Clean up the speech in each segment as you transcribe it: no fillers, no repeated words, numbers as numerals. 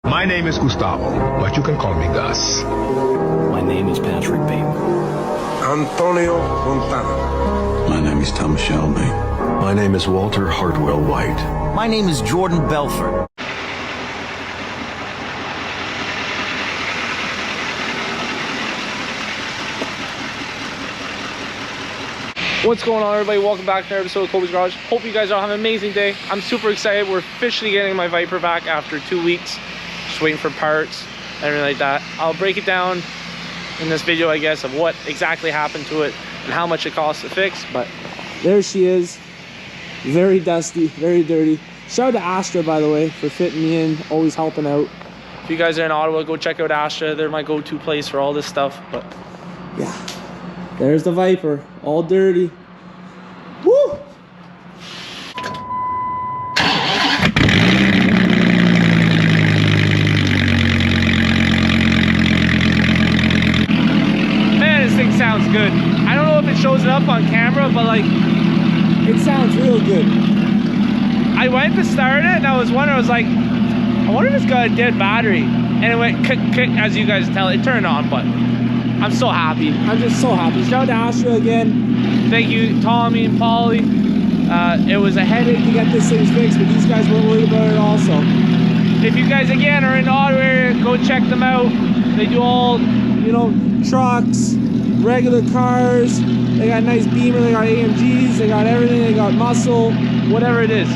My name is Gustavo, but you can call me Gus. My name is Patrick Bateman. Antonio Montana. My name is Thomas Shelby. My name is Walter Hartwell White. My name is Jordan Belfort. What's going on, everybody? Welcome back to another episode of Kobe's Garage. Hope you guys all have an amazing day. I'm super excited. We're officially getting my Viper back after 2 weeks. Just waiting for parts, everything like that. I'll break it down in this video, I guess, of what exactly happened to it and how much it costs to fix. But there she is. Very dusty, very dirty. Shout out to Astra, by the way, for fitting me in, always helping out. If you guys are in Ottawa, go check out Astra. They're my go-to place for all this stuff. But yeah, there's the Viper, all dirty. Woo! Man, this thing sounds good. I don't know if it shows it up on camera, but like, it sounds real good. I went to start it and I was wondering, I was like, I wonder if it's got a dead battery. And it went click, click, as you guys tell, it turned on, but I'm so happy. I'm just so happy. Shout out to Astra again. Thank you, Tommy and Polly. It was a headache to get this thing fixed, but these guys weren't worried about it also. If you guys, again, are in the Ottawa area, go check them out. They do all, you know, trucks, regular cars. They got nice Beamer, they got AMGs, they got everything. They got muscle, whatever it is.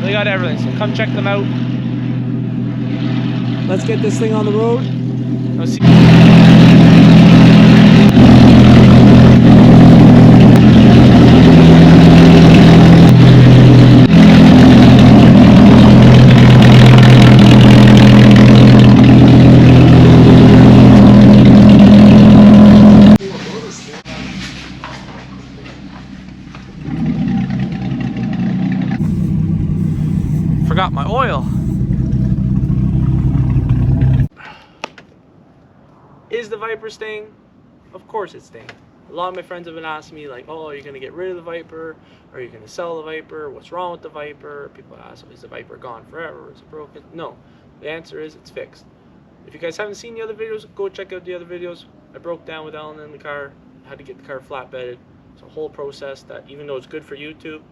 They got everything, so come check them out. Let's get this thing on the road. Let's see. Forgot my oil. Is the Viper staying? Of course it's staying. A lot of my friends have been asking me like, oh, are you gonna get rid of the Viper? Are you gonna sell the Viper? What's wrong with the Viper? People ask, is the Viper gone forever? Is it broken? No, the answer is it's fixed. If you guys haven't seen the other videos, go check out the other videos. I broke down with Ellen in the car, had to get the car flatbedded. It's a whole process that, even though it's good for YouTube,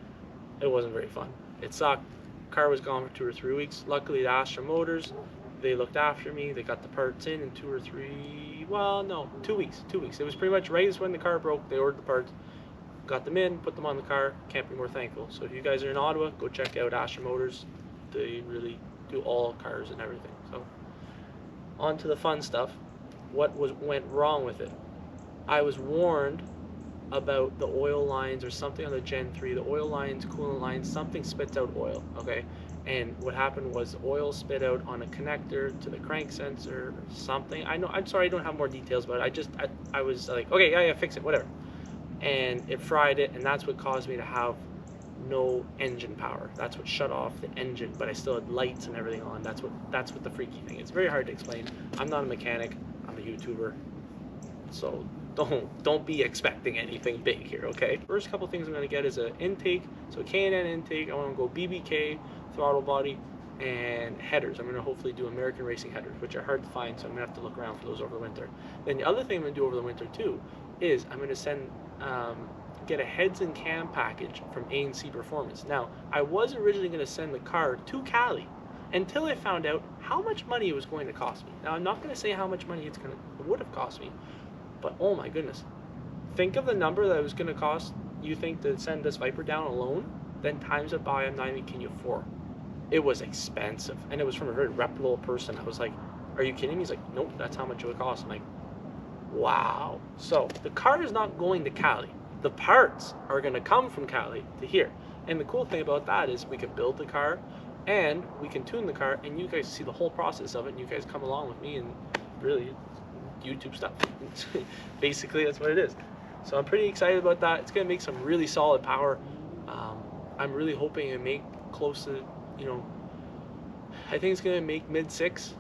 it wasn't very fun. It sucked. Car was gone for 2 or 3 weeks. Luckily, the Astra Motors, they looked after me. They got the parts in 2 or 3, well, no, 2 weeks. 2 weeks. It was pretty much right as when the car broke. They ordered the parts, got them in, put them on the car. Can't be more thankful. So if you guys are in Ottawa, go check out Astra Motors. They really do all cars and everything. So on to the fun stuff. What went wrong with it? I was warned about the oil lines or something on the Gen 3, the oil lines, coolant lines, something spits out oil, okay? And what happened was oil spit out on a connector to the crank sensor or something. I know, I'm sorry, I don't have more details about it. I was like, okay, yeah, fix it, whatever. And it fried it, and that's what caused me to have no engine power. That's what shut off the engine, but I still had lights and everything on. That's what the freaky thing is. It's very hard to explain. I'm not a mechanic, I'm a YouTuber. So don't be expecting anything big here, okay? First couple things I'm gonna get is an intake, so a K&N intake. I want to go BBK, throttle body, and headers. I'm gonna hopefully do American Racing headers, which are hard to find, so I'm gonna have to look around for those over the winter. Then the other thing I'm gonna do over the winter too is I'm gonna send get a heads and cam package from ANC Performance. Now, I was originally gonna send the car to Cali until I found out how much money it was going to cost me. Now, I'm not gonna say how much money it would have cost me, but oh my goodness, think of the number that it was going to cost you think to send this Viper down alone, then times it by, I'm not even kidding you, 4. It was expensive, and it was from a very reputable person. I was like, are you kidding me? He's like, nope, that's how much it would cost. I'm like, wow. So the car is not going to Cali. The parts are going to come from Cali to here. And the cool thing about that is we can build the car and we can tune the car, and you guys see the whole process of it, and you guys come along with me, and really YouTube stuff. Basically, that's what it is. So I'm pretty excited about that. It's gonna make some really solid power. I'm really hoping to make close to, you know, I think it's gonna make mid six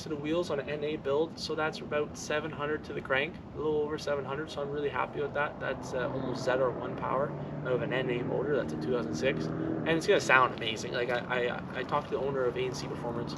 to the wheels on an NA build. So that's about 700 to the crank, a little over 700. So I'm really happy with that. That's almost ZR1 power out of an NA motor. That's a 2006, and it's gonna sound amazing. Like I talked to the owner of ANC Performance.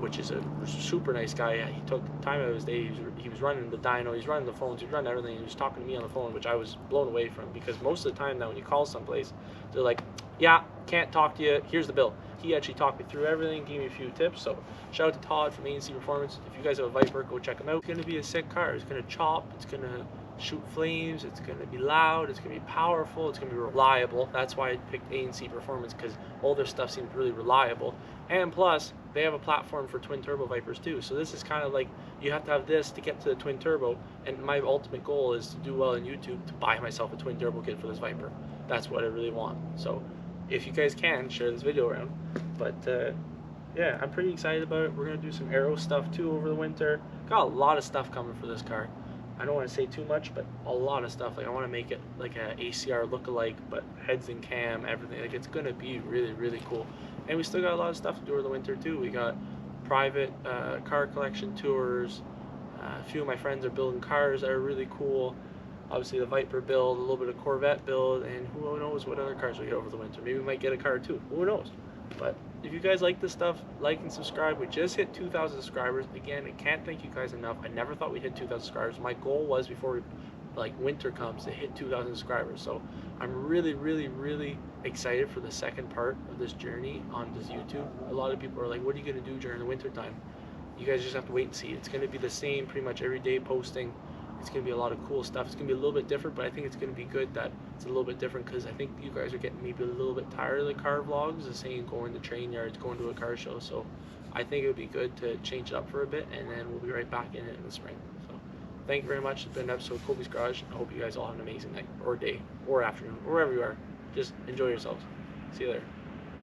which is a super nice guy. He took time out of his day. He was running the dyno, he's running the phones, he's running everything. He was talking to me on the phone, which I was blown away from, because most of the time now when you call someplace, they're like, yeah, can't talk to you, here's the bill. He actually talked me through everything, gave me a few tips. So shout out to Todd from ANC Performance. If you guys have a Viper, go check him out. It's going to be a sick car. It's going to chop, it's going to shoot flames, it's going to be loud, it's going to be powerful, it's going to be reliable. That's why I picked ANC Performance, because all their stuff seems really reliable. And plus, they have a platform for twin turbo Vipers too. So this is kind of like, you have to have this to get to the twin turbo. And my ultimate goal is to do well in YouTube, to buy myself a twin turbo kit for this Viper. That's what I really want. So if you guys can, share this video around. But yeah, I'm pretty excited about it. We're going to do some aero stuff too over the winter. Got a lot of stuff coming for this car. I don't want to say too much, but a lot of stuff. Like, I want to make it like a ACR lookalike, but heads and cam, everything. Like, it's going to be really, really cool. And we still got a lot of stuff to do over the winter too. We got private car collection tours. A few of my friends are building cars that are really cool. Obviously the Viper build, a little bit of Corvette build, and who knows what other cars we get over the winter. Maybe we might get a car too. Who knows? But if you guys like this stuff, like and subscribe. We just hit 2,000 subscribers. Again, I can't thank you guys enough. I never thought we'd hit 2,000 subscribers. My goal was, before winter comes, to hit 2,000 subscribers. So I'm really, really, really excited for the second part of this journey on this YouTube. A lot of people are like, what are you going to do during the winter time? You guys just have to wait and see. It's going to be the same pretty much every day posting. It's going to be a lot of cool stuff. It's going to be a little bit different, but I think it's going to be good that it's a little bit different, because I think you guys are getting maybe a little bit tired of the car vlogs, the saying going to train yards, going to a car show. So I think it would be good to change it up for a bit, and then we'll be right back in it in the spring. So thank you very much. It's been an episode of Kobe's Garage. I hope you guys all have an amazing night or day or afternoon or wherever you are. Just enjoy yourselves. See you later.